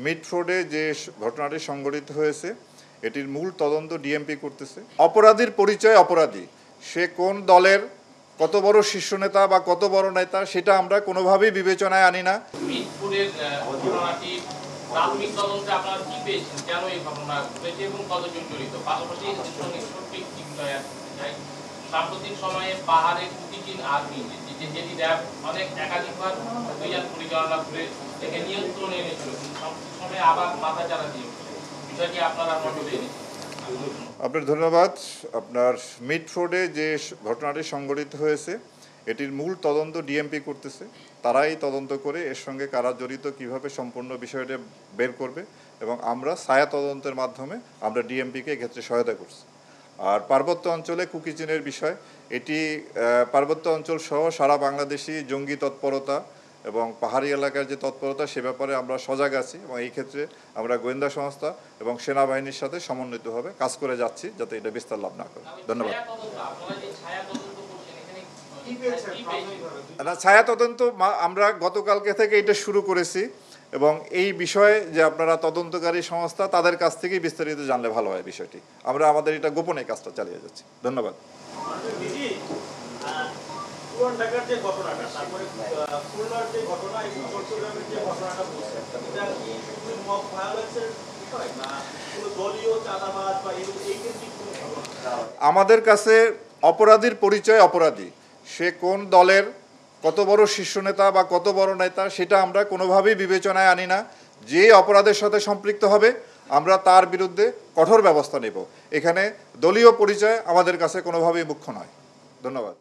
মিটফোর্ডে যে ঘটনাটি সংঘটিত হয়েছে এটির মূল তদন্ত ডিএমপি করতেছে। অপরাধীর পরিচয় অপরাধী, সে কোন দলের কত বড় শীর্ষ নেতা বা কত বড় নেতা সেটা আমরা কোনোভাবেই বিবেচনায় আনি না। মিটফোর্ডের ঘটনাটি প্রাথমিক তদন্তে আপনারা কি পেয়েছেন, কেন এই ঘটনা ঘটেছে এবং কতজন জড়িত? পাশাপাশি সাম্প্রতিক সময়ে পাহাড়ে কুকিচিন আর্মি যেটি র্যাব অনেক একাধিকবার অভিযান পরিচালনা করে একে নিয়ন্ত্রণে এনেছিল, সাম্প্রতিক সময়ে আবার মাথা চারা দিয়ে বিষয়টি আপনারা নজরে এনেছেন। আপনার ধন্যবাদ। আপনার মিটফোর্ডে যে ঘটনাটি সংঘটিত হয়েছে এটির মূল তদন্ত ডিএমপি করতেছে। তারাই তদন্ত করে এর সঙ্গে কারা জড়িত কীভাবে সম্পূর্ণ বিষয়টা বের করবে এবং আমরা ছায়া তদন্তের মাধ্যমে আমরা ডিএমপিকে এক্ষেত্রে সহায়তা করছি। আর পার্বত্য অঞ্চলে কুকিচিনের বিষয়, এটি পার্বত্য অঞ্চল সহ সারা বাংলাদেশি জঙ্গি তৎপরতা এবং পাহাড়ি এলাকার যে তৎপরতা সে ব্যাপারে আমরা সজাগ আছি এবং এই ক্ষেত্রে আমরা গোয়েন্দা সংস্থা এবং সেনাবাহিনীর সাথে সমন্বিতভাবে কাজ করে যাচ্ছি যাতে এটা বিস্তার লাভ না করে। ধন্যবাদ। ছায়া তদন্ত আমরা গতকালকে থেকে এটা শুরু করেছি এবং এই বিষয়ে যে আপনারা তদন্তকারী সংস্থা তাদের কাছ থেকেই বিস্তারিত জানলে ভালো হয় বিষয়টি। আমরা আমাদের এটা গোপনে কাজটা চালিয়ে যাচ্ছি। ধন্যবাদ। আমাদের কাছে অপরাধীর পরিচয় অপরাধী, সে কোন দলের কত বড় শীর্ষ নেতা বা কত বড় নেতা সেটা আমরা কোনোভাবেই বিবেচনায় আনি না। যে অপরাধের সাথে সম্পৃক্ত হবে আমরা তার বিরুদ্ধে কঠোর ব্যবস্থা নেব। এখানে দলীয় পরিচয় আমাদের কাছে কোনোভাবেই মুখ্য নয়। ধন্যবাদ।